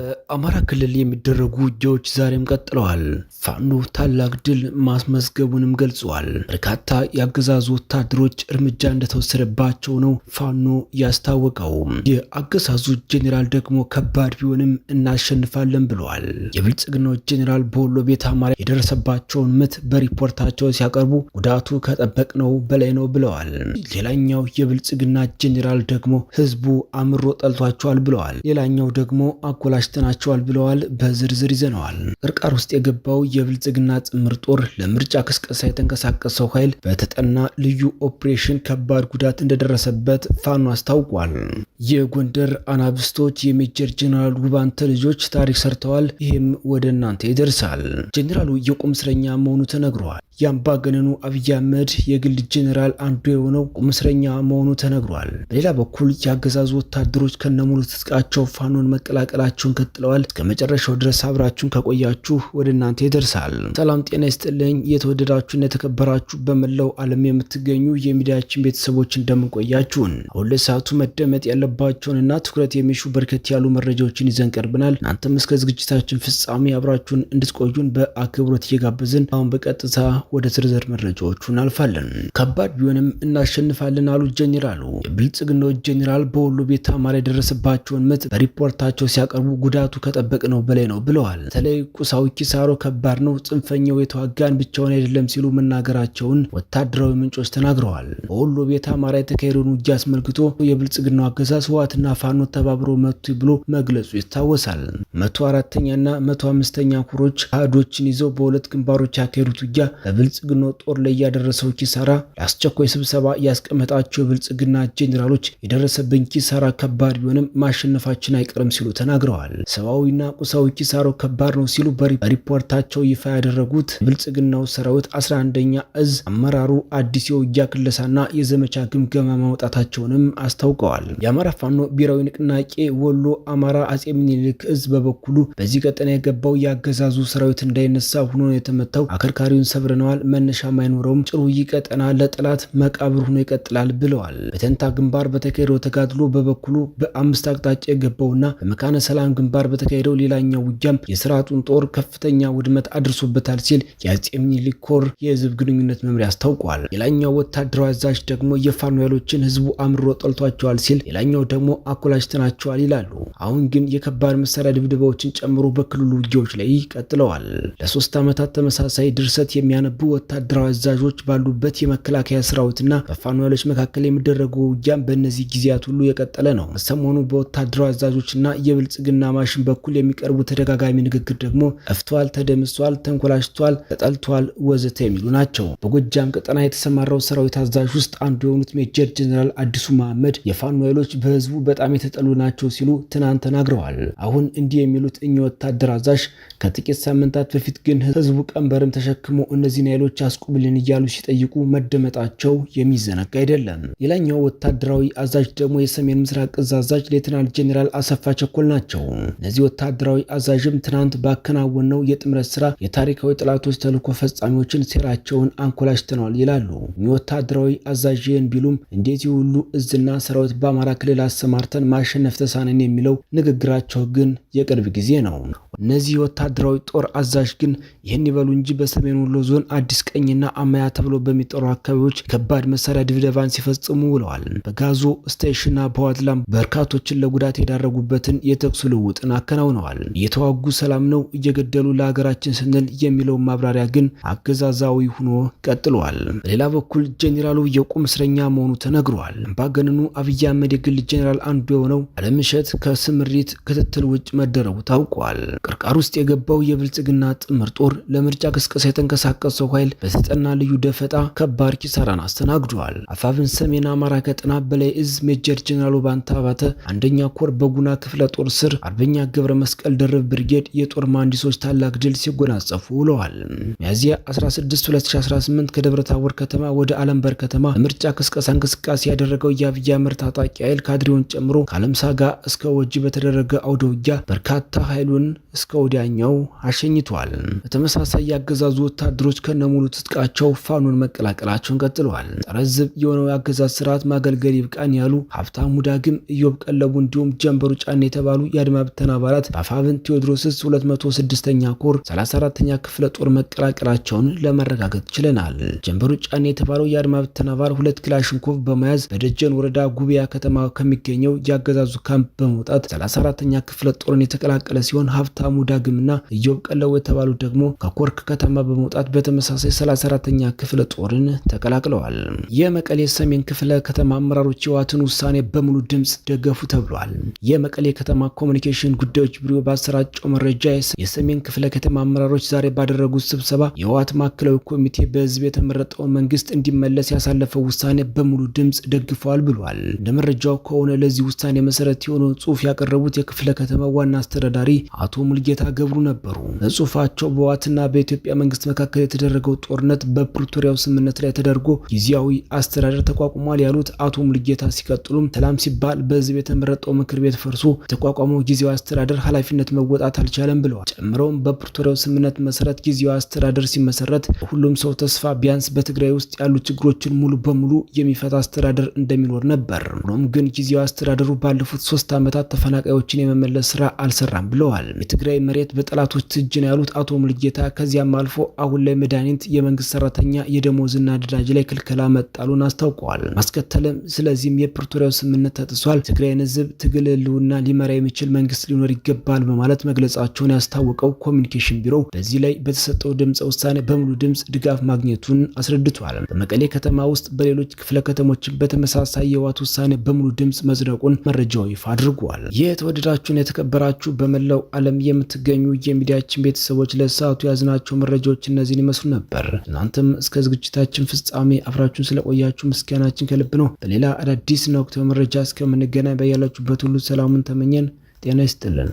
በአማራ ክልል የሚደረጉ ውጊያዎች ዛሬም ቀጥለዋል። ፋኖ ታላቅ ድል ማስመዝገቡንም ገልጿል። በርካታ የአገዛዙ ወታደሮች እርምጃ እንደተወሰደባቸው ነው ፋኖ ያስታወቀው። የአገዛዙ ጄኔራል ደግሞ ከባድ ቢሆንም እናሸንፋለን ብለዋል። የብልጽግናው ጄኔራል በወሎ ቤተ አማራ የደረሰባቸውን ምት በሪፖርታቸው ሲያቀርቡ ጉዳቱ ከጠበቅነው በላይ ነው ብለዋል። ሌላኛው የብልጽግና ጄኔራል ደግሞ ህዝቡ አምሮ ጠልቷቸዋል ብለዋል። ሌላኛው ደግሞ አኮላሽተናቸዋል ብለዋል። በዝርዝር ይዘነዋል። ቅርቃር ውስጥ የገባው የብልጽግና ጥምር ጦር ለምርጫ ቅስቀሳ የተንቀሳቀሰው ኃይል በተጠና ልዩ ኦፕሬሽን ከባድ ጉዳት እንደደረሰበት ፋኖ አስታውቋል። የጎንደር አናብስቶች የሜጀር ጄኔራል ውባንተ ልጆች ታሪክ ሰርተዋል። ይህም ወደ እናንተ ይደርሳል። ጄኔራሉ የቁም እስረኛ መሆኑ ተነግሯል። የአምባገነኑ አብይ አህመድ የግል ጄኔራል አንዱ የሆነው ቁም እስረኛ መሆኑ ተነግሯል። በሌላ በኩል የአገዛዙ ወታደሮች ከነሙሉ ትጥቃቸው ፋኖን መቀላቀላቸውን ቀጥለዋል። እስከ መጨረሻው ድረስ አብራችሁን ከቆያችሁ ወደ እናንተ ይደርሳል። ሰላም ጤና ይስጥልኝ። የተወደዳችሁና የተከበራችሁ በመላው ዓለም የምትገኙ የሚዲያችን ቤተሰቦች እንደምንቆያችሁን አሁን ለሰዓቱ መደመጥ ያለባቸውንና ትኩረት የሚሹ በርከት ያሉ መረጃዎችን ይዘን ቀርበናል። እናንተም እስከ ዝግጅታችን ፍጻሜ አብራችሁን እንድትቆዩን በአክብሮት እየጋበዝን አሁን በቀጥታ ወደ ዝርዝር መረጃዎቹ እናልፋለን። ከባድ ቢሆንም እናሸንፋለን አሉ ጄኔራሉ። የብልጽግናው ጄኔራል በወሎ ቤተ አማራ የደረሰባቸውን ምት በሪፖርታቸው ሲያቀርቡ ጉዳቱ ከጠበቅነው በላይ ነው ብለዋል። በተለይ ቁሳዊ ኪሳሮ ከባድ ነው፣ ጽንፈኛው የተዋጋን ብቻውን አይደለም ሲሉ መናገራቸውን ወታደራዊ ምንጮች ተናግረዋል። በወሎ ቤተ አማራ የተካሄደውን ውጊያ አስመልክቶ የብልጽግናው አገዛዝ ህወሓትና ፋኖ ተባብሮ መቱ ብሎ መግለጹ ይታወሳል። 104ኛና 105ኛ ኩሮች አህዶችን ይዘው በሁለት ግንባሮች ያካሄዱት ውጊያ በብልጽግናው ጦር ላይ ያደረሰው ኪሳራ ለአስቸኳይ ስብሰባ ያስቀመጣቸው የብልጽግና ጄኔራሎች የደረሰብን ኪሳራ ከባድ ቢሆንም ማሸነፋችን አይቀርም ሲሉ ተናግረዋል። ሰብአዊና ቁሳዊ ኪሳራው ከባድ ነው ሲሉ በሪፖርታቸው ይፋ ያደረጉት ብልጽግናው ሰራዊት 11ኛ እዝ አመራሩ አዲስ የውጊያ ክለሳና የዘመቻ ግምገማ ማውጣታቸውንም አስታውቀዋል። የአማራ ፋኖ ብሔራዊ ንቅናቄ ወሎ አማራ አጼ ምኒልክ እዝ በበኩሉ በዚህ ቀጠና የገባው የአገዛዙ ሰራዊት እንዳይነሳ ሆኖ የተመታው አከርካሪውን ሰብረነዋል፣ መነሻም አይኖረውም፣ ጭሩይ ቀጠና ለጠላት መቃብር ሆኖ ይቀጥላል ብለዋል። በተንታ ግንባር በተካሄደው ተጋድሎ በበኩሉ በአምስት አቅጣጫ የገባውና በመካነ ሰላም ግንባር በተካሄደው ሌላኛው ውጊያም የስርዓቱን ጦር ከፍተኛ ውድመት አድርሶበታል ሲል የአጼ ምኒልክ ኮር የህዝብ ግንኙነት መምሪያ አስታውቋል። ሌላኛው ወታደራዊ አዛዥ ደግሞ የፋኖ ኃይሎችን ህዝቡ አምርሮ ጠልቷቸዋል ሲል፣ ሌላኛው ደግሞ አኮላሽተናቸዋል ይላሉ። አሁን ግን የከባድ መሳሪያ ድብደባዎችን ጨምሮ በክልሉ ውጊያዎች ላይ ቀጥለዋል። ለ3 ዓመታት ተመሳሳይ ድርሰት የሚያነቡ ወታደራዊ አዛዦች ባሉበት የመከላከያ ሰራዊትና በፋኖ ኃይሎች መካከል የሚደረገው ውጊያም በእነዚህ ጊዜያት ሁሉ የቀጠለ ነው። ሰሞኑ በወታደራዊ አዛዦችና የብልጽግና ማሽን በኩል የሚቀርቡ ተደጋጋሚ ንግግር ደግሞ ጠፍቷል፣ ተደምሷል፣ ተንኮላሽቷል፣ ተጠልቷል ወዘተ የሚሉ ናቸው። በጎጃም ቀጠና የተሰማራው ሰራዊት አዛዥ ውስጥ አንዱ የሆኑት ሜጀር ጄኔራል አዲሱ መሐመድ የፋኖ ኃይሎች በህዝቡ በጣም የተጠሉ ናቸው ሲሉ ትናንት ተናግረዋል። አሁን እንዲህ የሚሉት እኚህ ወታደር አዛዥ ከጥቂት ሳምንታት በፊት ግን ህዝቡ ቀንበርም ተሸክሞ እነዚህን ኃይሎች አስቁምልን እያሉ ሲጠይቁ መደመጣቸው የሚዘነጋ አይደለም። ሌላኛው ወታደራዊ አዛዥ ደግሞ የሰሜን ምስራቅ እዝ አዛዥ ሌተናል ጄኔራል አሰፋ ቸኮል ናቸው። እነዚህ ወታደራዊ አዛዥም ትናንት ባከናወነው የጥምረት ስራ የታሪካዊ ጠላቶች ተልዕኮ ፈጻሚዎችን ሴራቸውን አንኮላሽተናል ይላሉ። እኚህ ወታደራዊ አዛዥ ይህን ቢሉም እንዴት ሁሉ እዝና ሰራዊት በአማራ ክልል አሰማርተን ማሸነፍ ተሳነን የሚለው ንግግራቸው ግን የቅርብ ጊዜ ነው። እነዚህ ወታደራዊ ጦር አዛዥ ግን ይህን ይበሉ እንጂ በሰሜን ወሎ ዞን አዲስ ቀኝና አማያ ተብሎ በሚጠሩ አካባቢዎች ከባድ መሳሪያ ድብደባን ሲፈጽሙ ውለዋል። በጋዞ ስቴሽንና በዋድላም በርካቶችን ለጉዳት የዳረጉበትን የተኩስ ልውውጥን አከናውነዋል። እየተዋጉ ሰላም ነው፣ እየገደሉ ለሀገራችን ስንል የሚለው ማብራሪያ ግን አገዛዛዊ ሆኖ ቀጥሏል። በሌላ በኩል ጄኔራሉ የቁም እስረኛ መሆኑ ተነግሯል። አምባገነኑ አብይ አህመድ የግል ጄኔራል አንዱ የሆነው አለምሸት ከስምሪት ክትትል ውጭ መደረጉ ታውቋል። ቅርቃር ውስጥ የገባው የብልጽግና ጥምር ጦር ለምርጫ ቅስቀሳ የተንቀሳቀሰው ኃይል በተጠና ልዩ ደፈጣ ከባድ ኪሳራን አስተናግዷል። አፋብን ሰሜን አማራ ቀጠና በላይ እዝ ሜጀር ጄኔራል ውባንተ አባተ አንደኛ ኮር በጉና ክፍለ ጦር ስር አርበኛ ገብረ መስቀል ደርብ ብርጌድ የጦር መሐንዲሶች ታላቅ ድል ሲጎናጸፉ ውለዋል። ሚያዝያ 16 2018 ከደብረ ታቦር ከተማ ወደ አለምበር ከተማ ለምርጫ ቅስቀሳ እንቅስቃሴ ያደረገው የአብይ አህመድ ታጣቂ ኃይል ካድሬውን ጨምሮ ከአለምሳጋ እስከ ወጂ በተደረገ አውደ ውጊያ በርካታ ኃይሉን እስከ ወዲያኛው አሸኝቷል። በተመሳሳይ ያገዛዙ ወታደሮች ከነሙሉ ትጥቃቸው ፋኖን መቀላቀላቸውን ቀጥለዋል። ጸረ ሕዝብ የሆነው ያገዛዝ ስርዓት ማገልገል ይብቃን ያሉ ሀብታሙ ዳግም፣ ኢዮብ ቀለቡ እንዲሁም ጀንበሩ ጫኔ የተባሉ የአድማ ብተና አባላት በአፋብኃይል ቴዎድሮስ 206ኛ ኮር 34ኛ ክፍለ ጦር መቀላቀላቸውን ለማረጋገጥ ችለናል። ጀንበሩ ጫኔ የተባለው የአድማ ብተና አባል 2 ክላሽንኮቭ በመያዝ በደጀን ወረዳ ጉቢያ ከተማ ከሚገኘው ያገዛዙ ካምፕ በመውጣት 34ኛ ክፍለ ጦርን የተቀላቀለ ሲሆን ሀብታሙ ዳግምና ኢዮብ ቀለቡ የተባሉ ደግሞ ከኮርክ ከተማ በመውጣት በተመሳሳይ 34ኛ ክፍለ ጦርን ተቀላቅለዋል። የመቀሌ ሰሜን ክፍለ ከተማ አመራሮች የህወሓትን ውሳኔ በሙሉ ድምጽ ደገፉ ተብሏል። የመቀሌ ከተማ ኮሚኒኬሽን ጉዳዮች ቢሮ ባሰራጨው መረጃ የሰሜን ክፍለ ከተማ አመራሮች ዛሬ ባደረጉት ስብሰባ የህወሓት ማዕከላዊ ኮሚቴ በህዝብ የተመረጠው መንግስት እንዲመለስ ያሳለፈው ውሳኔ በሙሉ ድምጽ ደግፈዋል ብሏል። እንደ መረጃው ከሆነ ለዚህ ውሳኔ መሰረት የሆነው ጽሑፍ ያቀረቡት የክፍለ ከተማ ዋና አስተዳዳሪ አቶ ሙልጌታ ገብሩ ነበሩ። በጽሑፋቸው በህወሓትና በኢትዮጵያ መንግስት መካከል የተደረገው ጦርነት በፕሪቶሪያው ስምምነት ላይ ተደርጎ ጊዜያዊ አስተዳደር ተቋቁሟል ያሉት አቶ ሙልጌታ ሲቀጥሉም ሰላም ሲባል በህዝብ የተመረጠው ምክር ቤት ፈርሶ የተቋቋመው ጊዜያዊ አስተዳደር ኃላፊነት መወጣት አልቻለም ብለዋል። ጨምረውም በፕሪቶሪያው ስምምነት መሰረት ጊዜያዊ አስተዳደር ሲመሰረት ሁሉም ሰው ተስፋ ቢያንስ በትግራይ ውስጥ ያሉ ችግሮችን ሙሉ በሙሉ የሚፈታ አስተዳደር እንደሚኖር ነበር። ሆኖም ግን ጊዜያዊ አስተዳደሩ ባለፉት 3 ዓመታት ተፈናቃዮችን የመመለስ ስራ አልሰራም ብለዋል። የትግራይ መሬት በጠላቶች እጅ ነው ያሉት አቶ ሙልጌታ ከዚያም አልፎ አሁን ላይ መድኃኒት፣ የመንግስት ሰራተኛ የደሞዝና ነዳጅ ላይ ክልከላ መጣሉን አስታውቀዋል። ማስከተልም ስለዚህም የፕሪቶሪያው ስምምነት ተጥሷል፣ ትግራይን ህዝብ ትግል ህልውና ሊመራ የሚችል መንግስት ሊኖር ይገባል በማለት መግለጻቸውን ያስታወቀው ኮሚኒኬሽን ቢሮ በዚህ ላይ በተሰጠው ድምጽ ውሳኔ በሙሉ ድምጽ ድጋፍ ማግኘቱን አስረድቷል። በመቀሌ ከተማ ውስጥ በሌሎች ክፍለ ከተሞች በተመሳሳይ የህወሓት ውሳኔ በሙሉ ድምጽ መጽደቁን መረጃው ይፋ አድርጓል። የተወደዳችሁን የተከበራችሁ በመላው ዓለም የምትገኙ የሚዲያችን ቤተሰቦች ለሰዓቱ ያዝናቸው መረጃዎች እነዚህን ይመስሉ ነበር። እናንተም እስከ ዝግጅታችን ፍጻሜ አብራችሁን ስለቆያችሁ ምስጋናችን ከልብ ነው። በሌላ አዳዲስና ወቅታዊ መረጃ እስከምንገናኝ በያላችሁበት ሁሉ ሰላሙን ተመኘን። ጤና ይስጥልን።